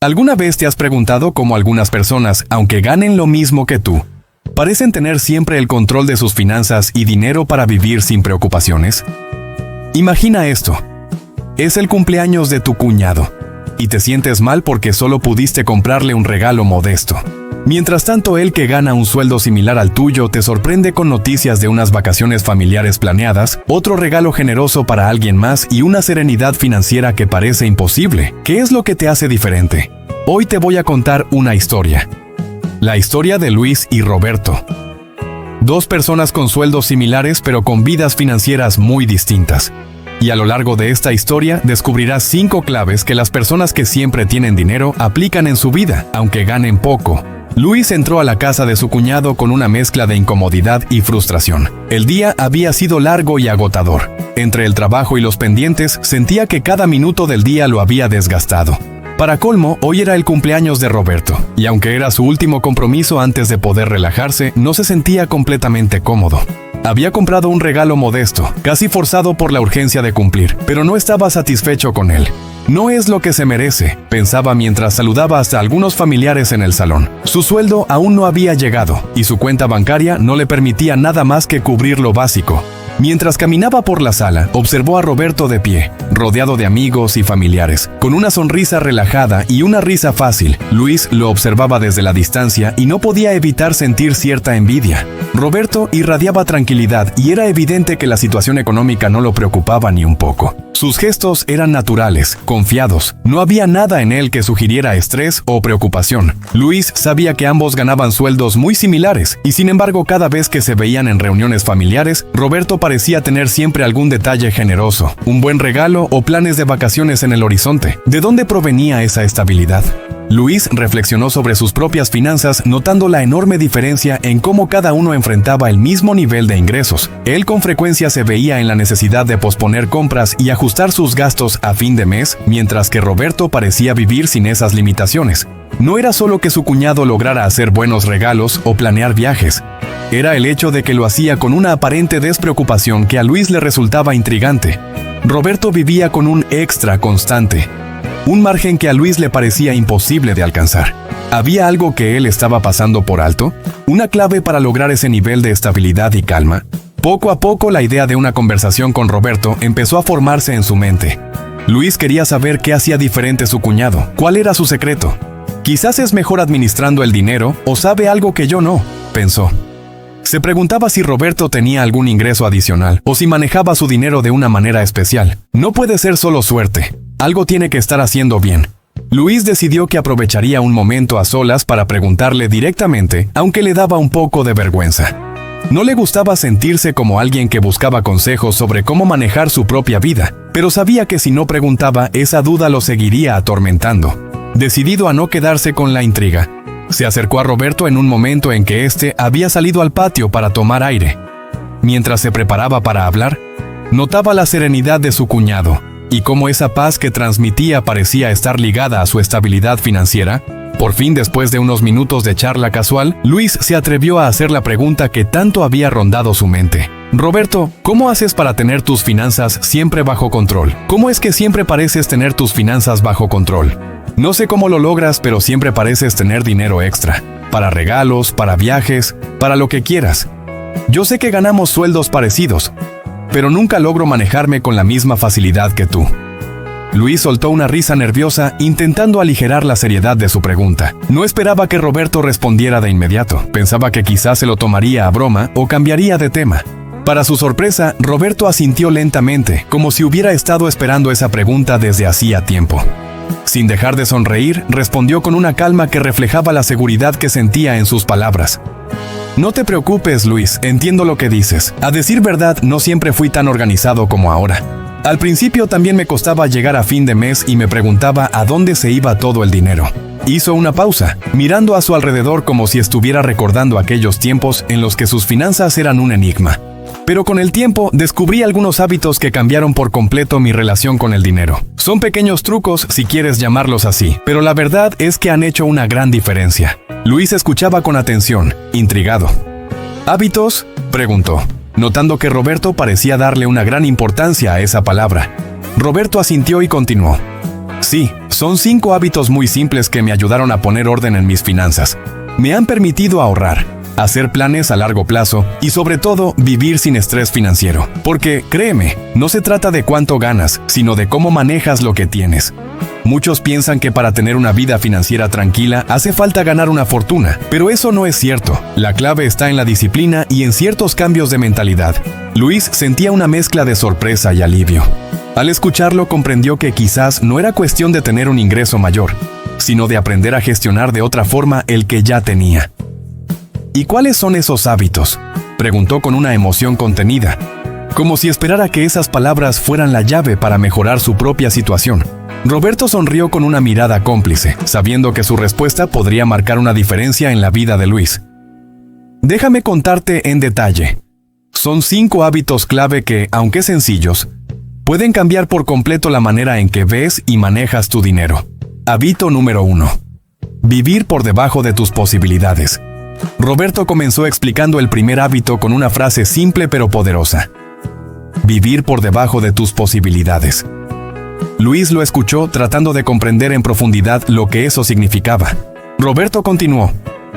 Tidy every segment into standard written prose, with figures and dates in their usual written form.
¿Alguna vez te has preguntado cómo algunas personas, aunque ganen lo mismo que tú, parecen tener siempre el control de sus finanzas y dinero para vivir sin preocupaciones? Imagina esto. Es el cumpleaños de tu cuñado, y te sientes mal porque solo pudiste comprarle un regalo modesto. Mientras tanto, él, que gana un sueldo similar al tuyo, te sorprende con noticias de unas vacaciones familiares planeadas, otro regalo generoso para alguien más y una serenidad financiera que parece imposible. ¿Qué es lo que te hace diferente? Hoy te voy a contar una historia. La historia de Luis y Roberto. Dos personas con sueldos similares pero con vidas financieras muy distintas. Y a lo largo de esta historia descubrirás 5 claves que las personas que siempre tienen dinero aplican en su vida, aunque ganen poco. Luis entró a la casa de su cuñado con una mezcla de incomodidad y frustración. El día había sido largo y agotador. Entre el trabajo y los pendientes, sentía que cada minuto del día lo había desgastado. Para colmo, hoy era el cumpleaños de Roberto, y aunque era su último compromiso antes de poder relajarse, no se sentía completamente cómodo. Había comprado un regalo modesto, casi forzado por la urgencia de cumplir, pero no estaba satisfecho con él. No es lo que se merece, pensaba mientras saludaba hasta algunos familiares en el salón. Su sueldo aún no había llegado, y su cuenta bancaria no le permitía nada más que cubrir lo básico. Mientras caminaba por la sala, observó a Roberto de pie, rodeado de amigos y familiares, con una sonrisa relajada y una risa fácil. Luis lo observaba desde la distancia y no podía evitar sentir cierta envidia. Roberto irradiaba tranquilidad y era evidente que la situación económica no lo preocupaba ni un poco. Sus gestos eran naturales, confiados. No había nada en él que sugiriera estrés o preocupación. Luis sabía que ambos ganaban sueldos muy similares, y sin embargo, cada vez que se veían en reuniones familiares, Roberto parecía tener siempre algún detalle generoso, un buen regalo o planes de vacaciones en el horizonte. ¿De dónde provenía esa estabilidad? Luis reflexionó sobre sus propias finanzas, notando la enorme diferencia en cómo cada uno enfrentaba el mismo nivel de ingresos. Él con frecuencia se veía en la necesidad de posponer compras y ajustar sus gastos a fin de mes, mientras que Roberto parecía vivir sin esas limitaciones. No era solo que su cuñado lograra hacer buenos regalos o planear viajes. Era el hecho de que lo hacía con una aparente despreocupación que a Luis le resultaba intrigante. Roberto vivía con un extra constante, un margen que a Luis le parecía imposible de alcanzar. ¿Había algo que él estaba pasando por alto? ¿Una clave para lograr ese nivel de estabilidad y calma? Poco a poco, la idea de una conversación con Roberto empezó a formarse en su mente. Luis quería saber qué hacía diferente su cuñado, cuál era su secreto. Quizás es mejor administrando el dinero, o sabe algo que yo no, pensó. Se preguntaba si Roberto tenía algún ingreso adicional, o si manejaba su dinero de una manera especial. No puede ser solo suerte. Algo tiene que estar haciendo bien. Luis decidió que aprovecharía un momento a solas para preguntarle directamente, aunque le daba un poco de vergüenza. No le gustaba sentirse como alguien que buscaba consejos sobre cómo manejar su propia vida, pero sabía que si no preguntaba, esa duda lo seguiría atormentando. Decidido a no quedarse con la intriga, se acercó a Roberto en un momento en que éste había salido al patio para tomar aire. Mientras se preparaba para hablar, notaba la serenidad de su cuñado, y cómo esa paz que transmitía parecía estar ligada a su estabilidad financiera. Por fin, después de unos minutos de charla casual, Luis se atrevió a hacer la pregunta que tanto había rondado su mente. Roberto, ¿cómo haces para tener tus finanzas siempre bajo control? ¿Cómo es que siempre pareces tener tus finanzas bajo control? No sé cómo lo logras, pero siempre pareces tener dinero extra. Para regalos, para viajes, para lo que quieras. Yo sé que ganamos sueldos parecidos, pero nunca logro manejarme con la misma facilidad que tú. Luis soltó una risa nerviosa, intentando aligerar la seriedad de su pregunta. No esperaba que Roberto respondiera de inmediato. Pensaba que quizás se lo tomaría a broma o cambiaría de tema. Para su sorpresa, Roberto asintió lentamente, como si hubiera estado esperando esa pregunta desde hacía tiempo. Sin dejar de sonreír, respondió con una calma que reflejaba la seguridad que sentía en sus palabras. No te preocupes, Luis, entiendo lo que dices. A decir verdad, no siempre fui tan organizado como ahora. Al principio también me costaba llegar a fin de mes y me preguntaba a dónde se iba todo el dinero. Hizo una pausa, mirando a su alrededor como si estuviera recordando aquellos tiempos en los que sus finanzas eran un enigma. Pero con el tiempo descubrí algunos hábitos que cambiaron por completo mi relación con el dinero. Son pequeños trucos, si quieres llamarlos así, pero la verdad es que han hecho una gran diferencia. Luis escuchaba con atención, intrigado. ¿Hábitos?, preguntó, notando que Roberto parecía darle una gran importancia a esa palabra. Roberto asintió y continuó. Sí, son 5 hábitos muy simples que me ayudaron a poner orden en mis finanzas. Me han permitido ahorrar, hacer planes a largo plazo y sobre todo vivir sin estrés financiero. Porque, créeme, no se trata de cuánto ganas, sino de cómo manejas lo que tienes. Muchos piensan que para tener una vida financiera tranquila hace falta ganar una fortuna, pero eso no es cierto. La clave está en la disciplina y en ciertos cambios de mentalidad. Luis sentía una mezcla de sorpresa y alivio. Al escucharlo comprendió que quizás no era cuestión de tener un ingreso mayor, sino de aprender a gestionar de otra forma el que ya tenía. ¿Y cuáles son esos hábitos?, preguntó con una emoción contenida, como si esperara que esas palabras fueran la llave para mejorar su propia situación. Roberto sonrió con una mirada cómplice, sabiendo que su respuesta podría marcar una diferencia en la vida de Luis. Déjame contarte en detalle. Son 5 hábitos clave que, aunque sencillos, pueden cambiar por completo la manera en que ves y manejas tu dinero. Hábito número 1. Vivir por debajo de tus posibilidades. Roberto comenzó explicando el primer hábito con una frase simple pero poderosa. Vivir por debajo de tus posibilidades. Luis lo escuchó tratando de comprender en profundidad lo que eso significaba. Roberto continuó.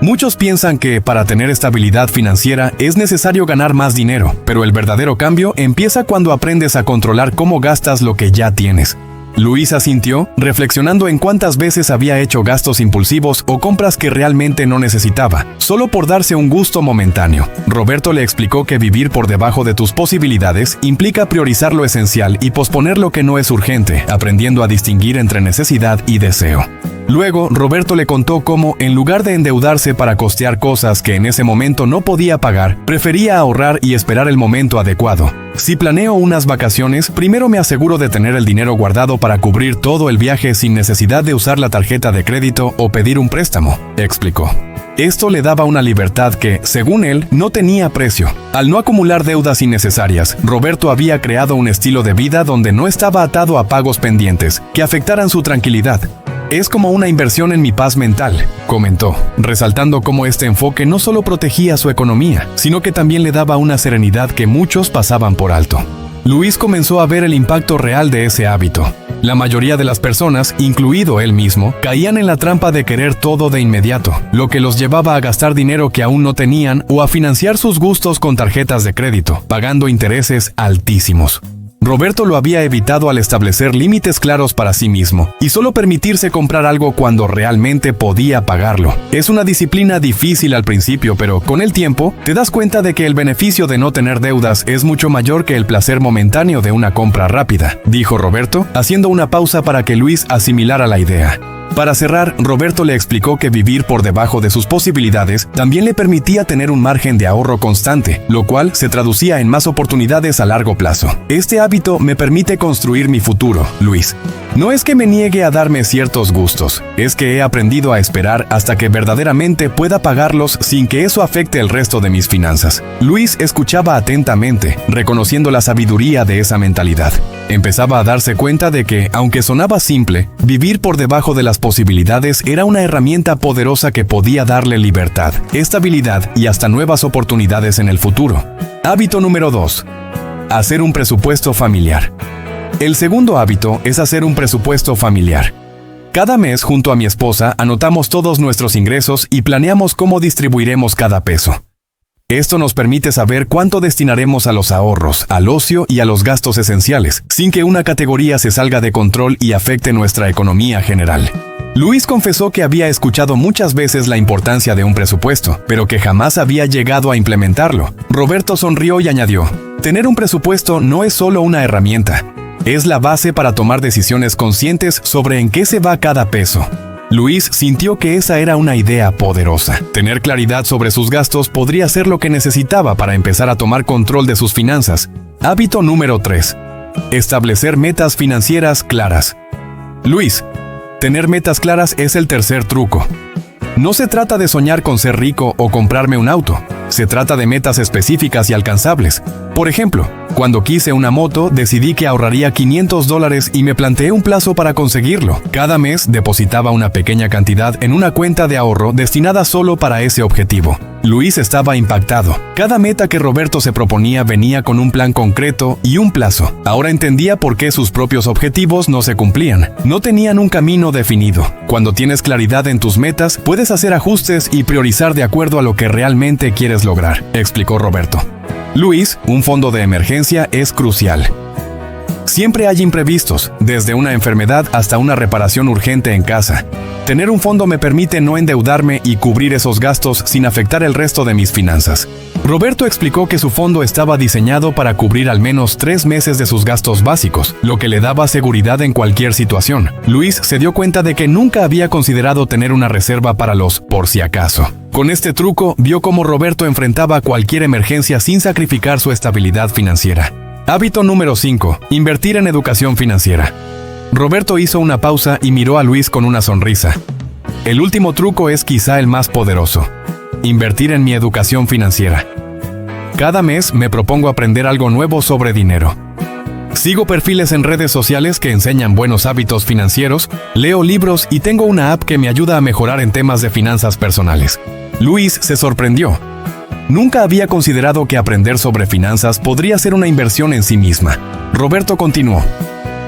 Muchos piensan que para tener estabilidad financiera es necesario ganar más dinero, pero el verdadero cambio empieza cuando aprendes a controlar cómo gastas lo que ya tienes. Luis asintió, reflexionando en cuántas veces había hecho gastos impulsivos o compras que realmente no necesitaba, solo por darse un gusto momentáneo. Roberto le explicó que vivir por debajo de tus posibilidades implica priorizar lo esencial y posponer lo que no es urgente, aprendiendo a distinguir entre necesidad y deseo. Luego, Roberto le contó cómo, en lugar de endeudarse para costear cosas que en ese momento no podía pagar, prefería ahorrar y esperar el momento adecuado. Si planeo unas vacaciones, primero me aseguro de tener el dinero guardado para cubrir todo el viaje sin necesidad de usar la tarjeta de crédito o pedir un préstamo, explicó. Esto le daba una libertad que, según él, no tenía precio. Al no acumular deudas innecesarias, Roberto había creado un estilo de vida donde no estaba atado a pagos pendientes que afectaran su tranquilidad. Es como una inversión en mi paz mental, comentó, resaltando cómo este enfoque no solo protegía su economía, sino que también le daba una serenidad que muchos pasaban por alto. Luis comenzó a ver el impacto real de ese hábito. La mayoría de las personas, incluido él mismo, caían en la trampa de querer todo de inmediato, lo que los llevaba a gastar dinero que aún no tenían o a financiar sus gustos con tarjetas de crédito, pagando intereses altísimos. Roberto lo había evitado al establecer límites claros para sí mismo y solo permitirse comprar algo cuando realmente podía pagarlo. Es una disciplina difícil al principio, pero con el tiempo te das cuenta de que el beneficio de no tener deudas es mucho mayor que el placer momentáneo de una compra rápida, dijo Roberto, haciendo una pausa para que Luis asimilara la idea. Para cerrar, Roberto le explicó que vivir por debajo de sus posibilidades también le permitía tener un margen de ahorro constante, lo cual se traducía en más oportunidades a largo plazo. Este hábito me permite construir mi futuro, Luis. No es que me niegue a darme ciertos gustos, es que he aprendido a esperar hasta que verdaderamente pueda pagarlos sin que eso afecte el resto de mis finanzas. Luis escuchaba atentamente, reconociendo la sabiduría de esa mentalidad. Empezaba a darse cuenta de que, aunque sonaba simple, vivir por debajo de las posibilidades era una herramienta poderosa que podía darle libertad, estabilidad y hasta nuevas oportunidades en el futuro. Hábito número 2. Hacer un presupuesto familiar. El segundo hábito es hacer un presupuesto familiar. Cada mes, junto a mi esposa, anotamos todos nuestros ingresos y planeamos cómo distribuiremos cada peso. Esto nos permite saber cuánto destinaremos a los ahorros, al ocio y a los gastos esenciales, sin que una categoría se salga de control y afecte nuestra economía general. Luis confesó que había escuchado muchas veces la importancia de un presupuesto, pero que jamás había llegado a implementarlo. Roberto sonrió y añadió: tener un presupuesto no es solo una herramienta, es la base para tomar decisiones conscientes sobre en qué se va cada peso. Luis sintió que esa era una idea poderosa. Tener claridad sobre sus gastos podría ser lo que necesitaba para empezar a tomar control de sus finanzas. Hábito número 3. Establecer metas financieras claras. Luis, tener metas claras es el tercer truco. No se trata de soñar con ser rico o comprarme un auto. Se trata de metas específicas y alcanzables. Por ejemplo, cuando quise una moto, decidí que ahorraría $500 y me planteé un plazo para conseguirlo. Cada mes depositaba una pequeña cantidad en una cuenta de ahorro destinada solo para ese objetivo. Luis estaba impactado. Cada meta que Roberto se proponía venía con un plan concreto y un plazo. Ahora entendía por qué sus propios objetivos no se cumplían. No tenían un camino definido. Cuando tienes claridad en tus metas, puedes hacer ajustes y priorizar de acuerdo a lo que realmente quieres lograr, explicó Roberto. Luis, un fondo de emergencia es crucial. Siempre hay imprevistos, desde una enfermedad hasta una reparación urgente en casa. Tener un fondo me permite no endeudarme y cubrir esos gastos sin afectar el resto de mis finanzas. Roberto explicó que su fondo estaba diseñado para cubrir al menos 3 meses de sus gastos básicos, lo que le daba seguridad en cualquier situación. Luis se dio cuenta de que nunca había considerado tener una reserva para los por si acaso. Con este truco, vio cómo Roberto enfrentaba cualquier emergencia sin sacrificar su estabilidad financiera. Hábito número 5. Invertir en educación financiera. Roberto hizo una pausa y miró a Luis con una sonrisa. El último truco es quizá el más poderoso. Invertir en mi educación financiera. Cada mes me propongo aprender algo nuevo sobre dinero. Sigo perfiles en redes sociales que enseñan buenos hábitos financieros, leo libros y tengo una app que me ayuda a mejorar en temas de finanzas personales. Luis se sorprendió. Nunca había considerado que aprender sobre finanzas podría ser una inversión en sí misma. Roberto continuó.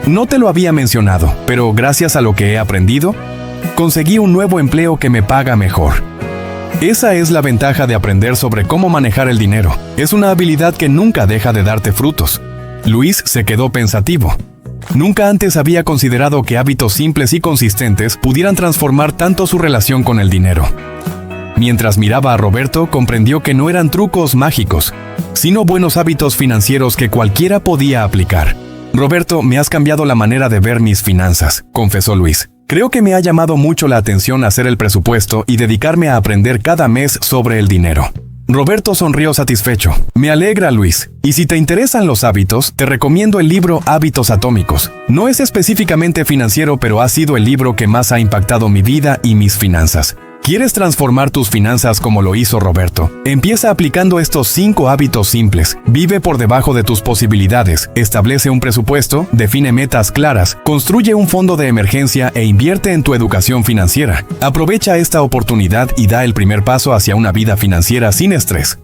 No te lo había mencionado, pero gracias a lo que he aprendido, conseguí un nuevo empleo que me paga mejor. Esa es la ventaja de aprender sobre cómo manejar el dinero. Es una habilidad que nunca deja de darte frutos. Luis se quedó pensativo. Nunca antes había considerado que hábitos simples y consistentes pudieran transformar tanto su relación con el dinero. Mientras miraba a Roberto, comprendió que no eran trucos mágicos, sino buenos hábitos financieros que cualquiera podía aplicar. Roberto, me has cambiado la manera de ver mis finanzas, confesó Luis. Creo que me ha llamado mucho la atención hacer el presupuesto y dedicarme a aprender cada mes sobre el dinero. Roberto sonrió satisfecho. Me alegra, Luis. Y si te interesan los hábitos, te recomiendo el libro Hábitos Atómicos. No es específicamente financiero, pero ha sido el libro que más ha impactado mi vida y mis finanzas. ¿Quieres transformar tus finanzas como lo hizo Roberto? Empieza aplicando estos 5 hábitos simples. Vive por debajo de tus posibilidades, establece un presupuesto, define metas claras, construye un fondo de emergencia e invierte en tu educación financiera. Aprovecha esta oportunidad y da el primer paso hacia una vida financiera sin estrés.